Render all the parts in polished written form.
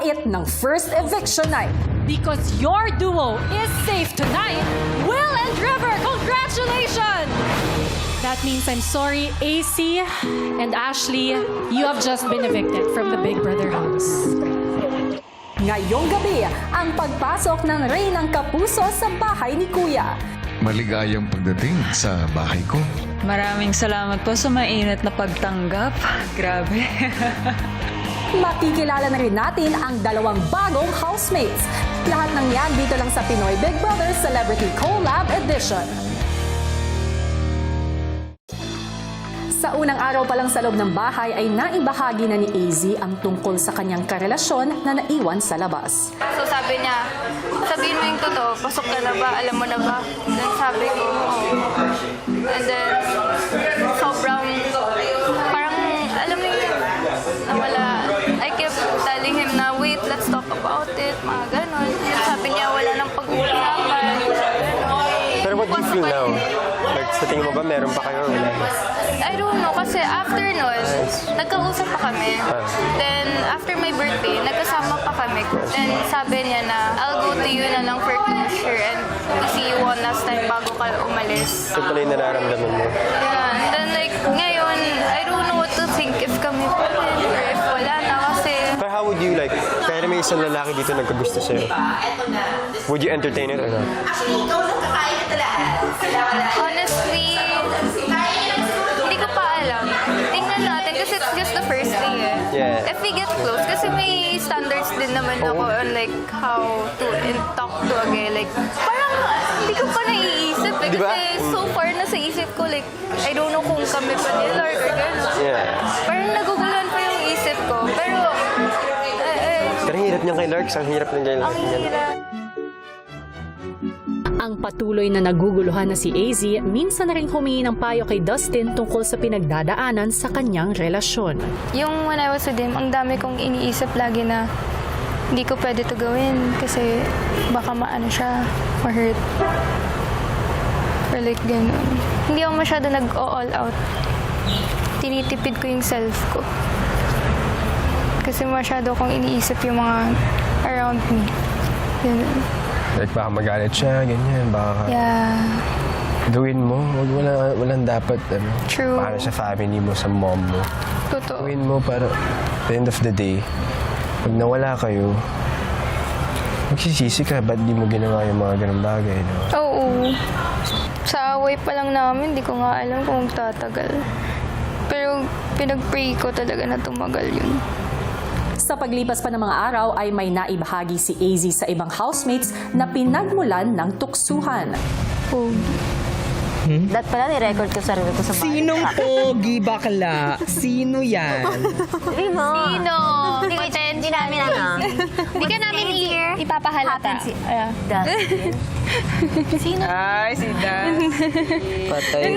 nagpalit ng first eviction night. Because your duo is safe tonight, Will and River, congratulations! That means I'm sorry, AC and Ashley, you have just been evicted from the Big Brother house. Ngayong gabi, ang pagpasok ng Reynang Kapuso sa bahay ni Kuya. Maligayang pagdating sa bahay ko. Maraming salamat po sa mainit na pagtanggap. Grabe. Makikilala na rin natin ang dalawang bagong housemates. Lahat ng yan dito lang sa Pinoy Big Brother Celebrity Collab Edition. Sa unang araw pa lang sa loob ng bahay ay naibahagi na ni AZ ang tungkol sa kanyang karelasyon na naiwan sa labas. So sabi niya, sabihin mo yung totoo, pasok ka na ba, alam mo na ba? Then sabi ko, oo. And then, sobrang, parang, alam mo yun, wala. I kept telling him na, wait, let's talk about it, mga ganon. Sabi niya, wala nang pag-uusapan. Pero what do you feel now? Like, sa tingin mo ba meron pa kayo? Wala. I don't know, kasi after nun, nagkausap pa kami. Then, after my birthday, nagkasama pa kami. Then, sabi niya na, I'll go to you na lang for closure and to see you one last time bago ka umalis. Ito pala yung nararamdaman mo. Yeah, and then like, ngayon, I don't know what to think if kami pa rin or if wala na kasi... But how would you like, kaya may isang lalaki dito nagkagusto sa'yo? Would you entertain it or not? Honestly, hindi ko pa alam. Tingnan natin kasi it's just the first day eh. Yeah. If we get close, kasi may standards din naman ako on like how to talk to a guy. Like, parang hindi ko pa naiisip eh. Diba? Kasi so far na sa isip ko, like, I don't know kung kami pa nila or gano'n. Yeah. Parang naguguluhan pa yung isip ko. Pero, Pero hirap niya kay Larks, ang hirap ng kay ang Larks. hirap. Ang patuloy na naguguluhan na si AZ, minsan na rin humingi ng payo kay Dustin tungkol sa pinagdadaanan sa kanyang relasyon. Yung when I was with him, ang dami kong iniisip lagi na hindi ko pwede to gawin kasi baka maano siya, ma-hurt. Or like ganun. Hindi ako masyado nag-all out. Tinitipid ko yung self ko. Kasi masyado kong iniisip yung mga around me. Ganun. Like, baka magalit siya, ganyan, baka Yeah. gawin mo. Walang dapat, ano, True. para sa family mo, sa mom mo. Totoo. Gawin mo para, at the end of the day, pag nawala kayo, magsisisi ka, ba't di mo ginawa yung mga ganang bagay, no? Oo. Sa away pa lang namin, di ko nga alam kung tatagal. Pero pinag-pray ko talaga na tumagal yun. Sa paglipas pa ng mga araw ay may naibahagi si AZ sa ibang housemates na pinagmulan ng tuksuhan. Dat pala, ni-record ko sarili ko sa bahay. Sinong pogi bakla? Sino yan? Sabi mo. Sino? Hindi namin ano. Hindi ka namin ipapahalata. Dustin. Sino? Ay, si Dan. Patay.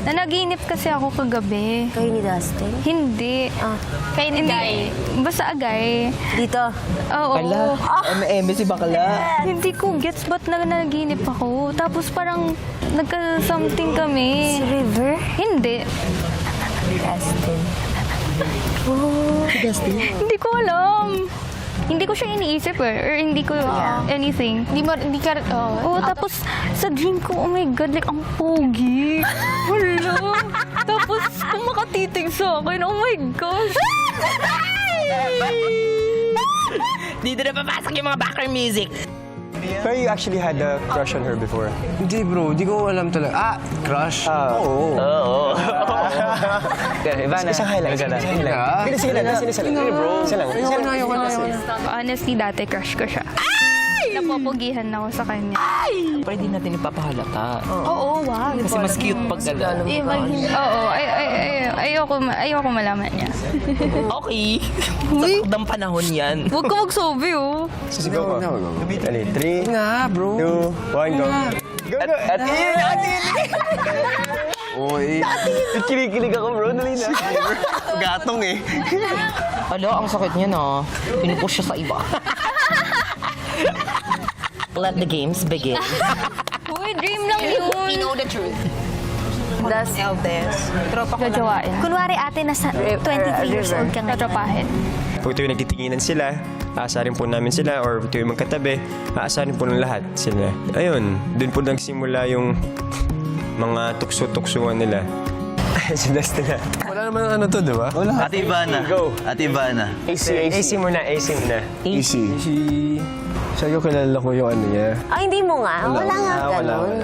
Nanaginip kasi ako kagabi. Kayo ni Dustin? Hindi. Kayo ni Guy? Basta agay. Dito? Oo. Ala, M si bakla. Hindi ko gets ba't nanaginip ako. Tapos parang nagka-something kami. Si River? Hindi. Dustin. Si Dustin? Hindi ko alam. Hindi ko siya iniisip eh. Or hindi ko anything. Hindi ka, Oo, tapos sa dream ko, oh my God, like, ang pogi. Wala. Tapos, kung makatitig sa akin, oh my gosh. Dito na papasok yung mga background music. Pero you actually had a crush on her before? Hindi bro, hindi ko alam talaga. Crush? Oo. Oo. Isang highlight. Isang highlight. Sige lang, isa lang. Bro. Isa lang. Ayoko na. Honestly, dati crush ko siya. Napopogihan ako sa kanya. Pwede natin ipapahalata. Oo, wag. Kasi mas cute pag gano'n. Oo, ayoko malaman niya. Okay. Sa takdang panahon yan. Huwag ka magsabi, oh. Sisigaw ko. Dali, 3, Nga bro. 2, 1, go. Go, go. Oy. Kinikilig ako, bro. Dali na. Gatong eh. Alo, ang sakit niya na. Pinupush siya sa iba. Let the games begin. Uy, dream lang yun. You know the truth. Das. Gajawain. Kunwari ate, nasa 23 years old ka ngayon. Tatrapahin. Pag tuwing nagtitinginan sila, aasarin po namin sila, or tuwing magkatabi, aasarin po ng lahat sila. Ayun, dun po nagsimula yung mga tukso-tuksuan nila. Si Dustin na. Wala naman ano to, di ba? Wala. Ate Ivana. Go. Ate Ivana. AC muna. Easy. Sabi ko kilala ko yung ano niya. Ay, hindi mo nga. Wala nga ganun.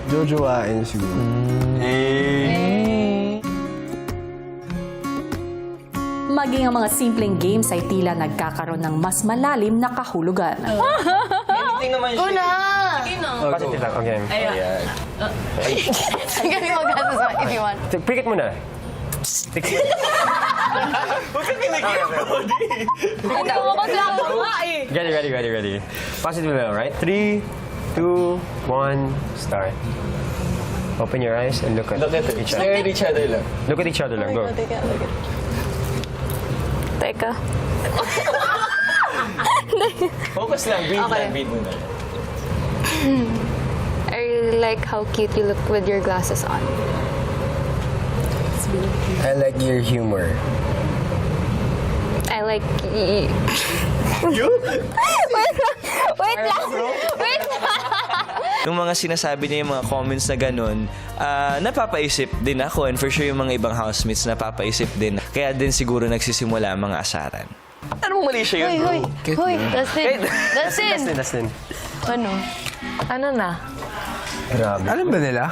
Jojoain siguro. Maging ang mga simpleng games ay tila nagkakaroon ng mas malalim na kahulugan. Positive lang. Okay. Sige, mag-gastos mo if you want. Pikit muna. Ready. Positive lang, right? 3, 2, 1, start. Open your eyes and look at each other. Stare at each other lang. Look at each other lang. Go. Teka. Focus lang. Breathe muna. I really like how cute you look with your glasses on. I like your humor. I like You? Wait lang. Yung mga sinasabi niya, yung mga comments na ganun, napapaisip din ako, and for sure yung mga ibang housemates napapaisip din. Kaya din siguro nagsisimula ang mga asaran. Anong mali siya yun, bro? Hoy, Dustin. Dustin. Ano? Ano na? Grabe. Alam ba nila?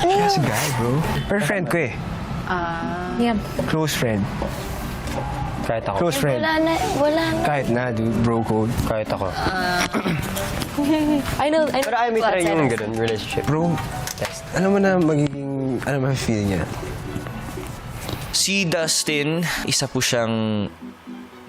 Kasi guy, bro. Pero friend ko eh. Yeah. Close friend. Kahit ako. Close friend. Wala na. Kahit na, dude. Bro code. Kahit ako. I know. Pero ayaw may try yung ganun relationship. Bro, alam mo na magiging, ano ba feel niya? Si Dustin, isa po siyang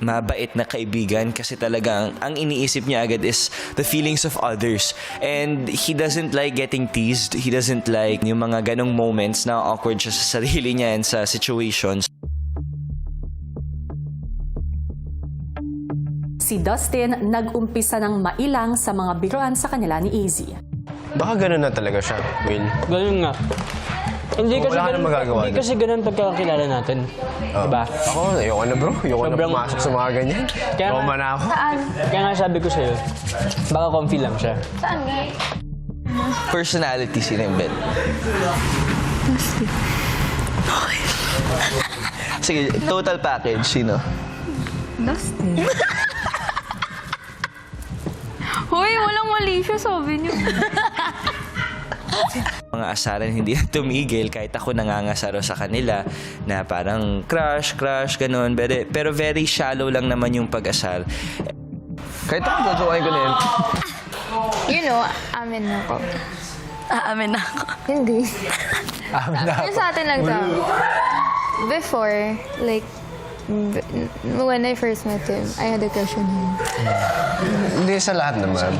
mabait na kaibigan kasi talagang ang iniisip niya agad is the feelings of others. And he doesn't like getting teased. He doesn't like yung mga ganong moments na awkward siya sa sarili niya and sa situations. Si Dustin nag-umpisa ng mailang sa mga biruan sa kanila ni AZ. Baka ganun na talaga siya, Will. Ganun nga. Hindi kasi Wala ka ganun, nang magagawa hindi doon. kasi ganun pagkakakilala natin. Diba? Ako, ayoko na bro. Ayoko na Sobrang- pumasok sa mga ganyan. Kaya nga- Roma na ako. Kaya nga sabi ko sa'yo, baka comfy lang siya. Personality sila yung bet. Sige, total package, sino? Hoy, walang mali siya, sabi niyo. Mga asaran hindi na tumigil kahit ako nangangasaro sa kanila na parang crush, ganun. Pero very shallow lang naman yung pag-asar. Kahit ako, jojoain ko na yan. You know, amin na ako. Aamin na ako. Hindi. Amin na Yung sa atin lang to. Before, like, when I first met him, I had a crush on him. Hindi sa lahat naman.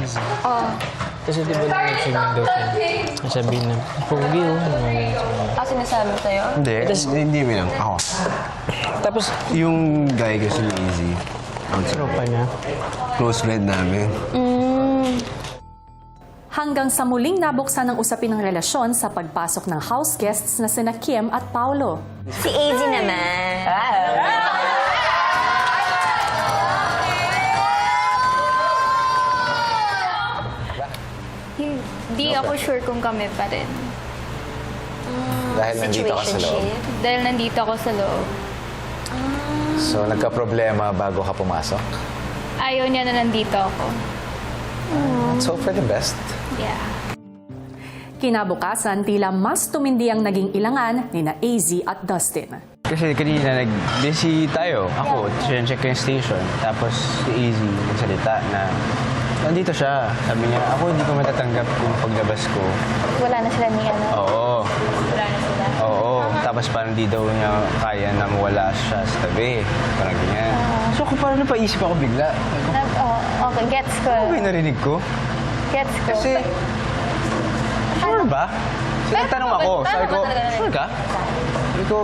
Oh, Kasi di ba nag-film daw siya? Nasabihin na, pogi oh. Ako sinasabi sa'yo? Hindi mo lang. Ako. Tapos, Yung guy kasi ni Easy. tropa niya. Close friend namin. Hanggang sa muling nabuksan ng usapin ng relasyon sa pagpasok ng house guests na sina Kim at Paolo. Si AZ naman. hindi ako sure kung kami pa rin. Dahil nandito ka sa loob. Dahil nandito ako sa loob. So, nagka-problema bago ka pumasok? Ayaw niya na nandito ako. So, for the best. Yeah. Kinabukasan, tila mas tumindi ang naging ilangan ni na AZ at Dustin. Kasi kanina nag-busy tayo. Ako, check ko yung station. Tapos si Easy nagsalita na nandito siya. Sabi niya, ako hindi ko matatanggap yung paglabas ko. Wala na sila ni ano. Oo. Wala na sila. Oo. Tapos parang di daw niya kaya na mawala siya sa tabi. Parang ganyan. So ako parang napaisip ako bigla. Okay, gets ko. Ano ba yung narinig ko? Gets ko. Kasi, sure ba? So, nagtanong ako. Sabi ko, sure ka? Sabi ko,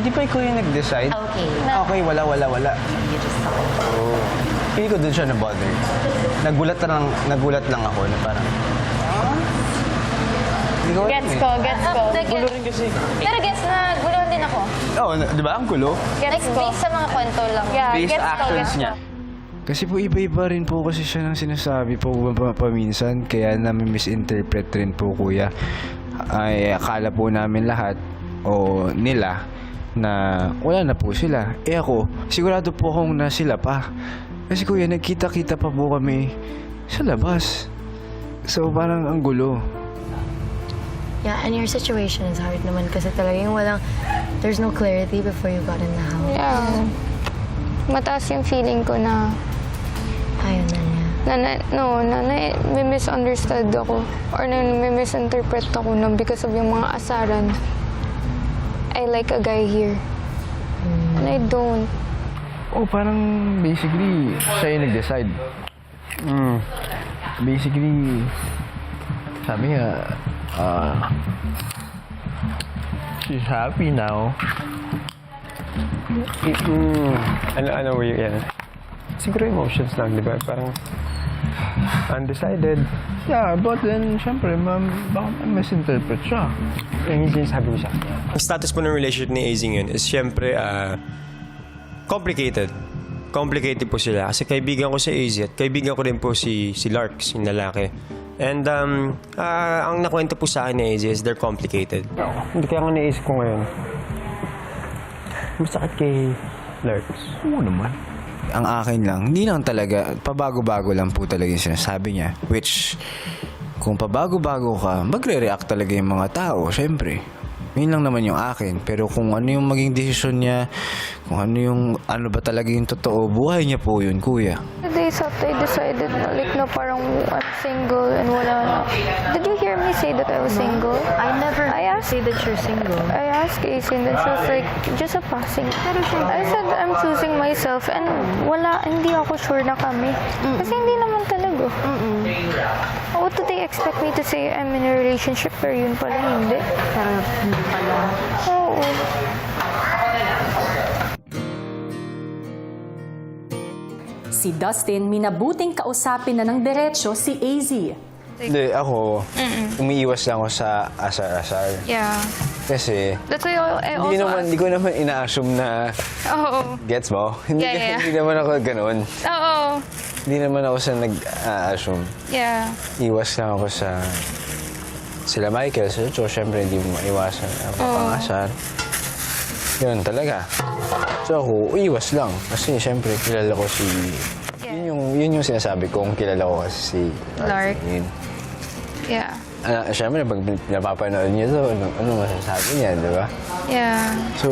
di pa ikaw yung nag-decide? Okay. Okay, wala. Oo. Pili ko dun siya na-bother. Nagulat lang ako na parang, hindi ko alam Gets eh. ko, gets ko. Gulo rin Pero gets na guluhan din ako. Oo, di ba? Ang gulo. Like, based sa mga kwento lang. Yeah, Based gets ko, actions gets niya. ko. Kasi po iba-iba rin po kasi siya ng sinasabi po paminsan. Kaya namin misinterpret rin po kuya. Ay akala po namin lahat o nila na wala na po sila. Eh ako, sigurado po akong na sila pa. Kasi kuya, nagkita-kita pa po kami sa labas. So parang ang gulo. Yeah, and your situation is hard naman kasi talagang there's no clarity before you got in the house. Yeah. Mataas yung feeling ko na Ayaw na niya. may misunderstood ako or na may misinterpret ako na because of yung mga asaran. I like a guy here. And I don't. Oh, parang basically siya yung nag-decide. Basically, sabi nga, she's happy now. Ano were you, yan? Siguro emotions lang, di ba? Parang undecided. Yeah, but then, syempre, baka misinterpret siya. Yung sinasabi ko siya. Ang status po ng relationship ni AZ ngayon is syempre complicated. Complicated po sila. Kasi kaibigan ko si AZ at kaibigan ko rin po si Lark, yung lalaki. And ang nakwento po sa akin ni AZ is they're complicated. Hindi kaya nga naisip ko ngayon. Masakit kay Lark. Oo naman. Ang akin lang, hindi lang talaga, pabago-bago lang po talaga yung sinasabi niya. Which, kung pabago-bago ka, magre-react talaga yung mga tao, syempre. Yun lang naman yung akin. Pero kung ano yung maging desisyon niya, kung ano ba talaga yung totoo, buhay niya po yun, kuya. The days after I decided na like na parang I'm single and wala na. Did you hear me say that I was single? I never say that you're single. I asked Casey and then she was like, just a passing. I said, I'm choosing myself and hindi ako sure na kami. Kasi hindi naman talaga. What do they expect me to say I'm in a relationship pero yun pala hindi? Parang hindi pala. Oo. Si Dustin minabuting kausapin na ng diretsyo si AZ. Hindi, ako, umiiwas lang ako sa asar-asar. Yeah. Kasi, That's why I also hindi ko naman ina-assume na, Oo. gets mo? Hindi, Yeah. hindi naman ako ganun. Oo. Hindi naman ako sa nag-assume. Yeah. Iwas lang ako sa sila Michael, sa Joe, syempre hindi mo maiwasan ang pangasar. Yun talaga. So ako, iwas lang. Kasi syempre kilala ko si... Yun yung sinasabi ko kung kilala ko kasi si Lark. Yun. Yeah. Syempre, pag napapanood niyo to, ano masasabi niya, di ba? Yeah. So,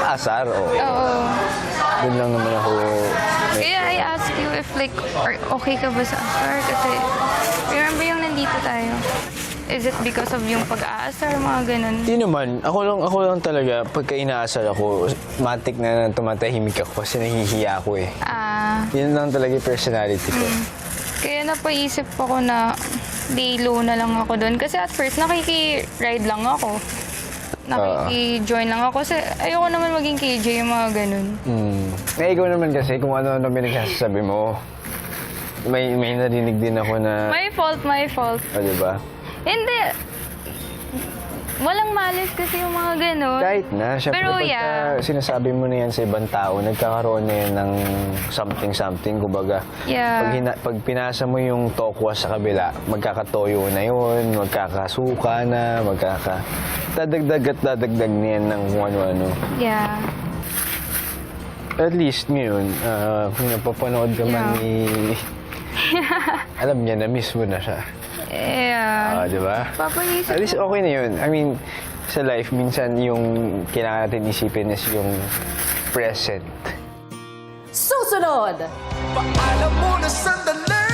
asar, oo. Oo. Doon lang naman ako... Kaya I ask you if like, okay ka ba sa asar? Kasi, remember yung nandito tayo? Is it because of yung pag-aasar, mga ganun? Hindi naman. Ako lang talaga, pagka inaasar ako, matik na tumatahimik ako kasi nahihiya ako eh. Yun lang talaga yung personality ko. Kaya napaisip ako na day low na lang ako doon. Kasi at first, nakiki-ride lang ako. Nakiki-join lang ako. Kasi ayoko naman maging KJ yung mga ganun. Ikaw naman kasi kung ano-ano pinagsasabi mo, may narinig din ako na... My fault. O, diba? Hindi. Walang malis kasi yung mga ganun. Kahit na. Siyempre, Pero pagka sinasabi mo na yan sa ibang tao, nagkakaroon na yan ng something. Kumbaga, Yeah. pag pinasa mo yung tokwa sa kabila, magkakatoyo na yun, magkakasuka na, dadagdag na yan ng kung ano-ano. Yeah. At least ngayon, kung napapanood ka man ni... alam niya na miss mo na siya. Yeah. Di ba? Papaisip At least okay na yun. I mean, sa life, minsan yung kailangan natin isipin is yung present. Susunod! Paalam mo na sandali,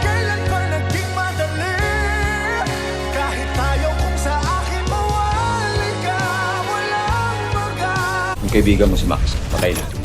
kailan pa naging madali, kahit tayo kung sa akin mawali ka, walang maga. Yung kaibigan mo si Max, patay na.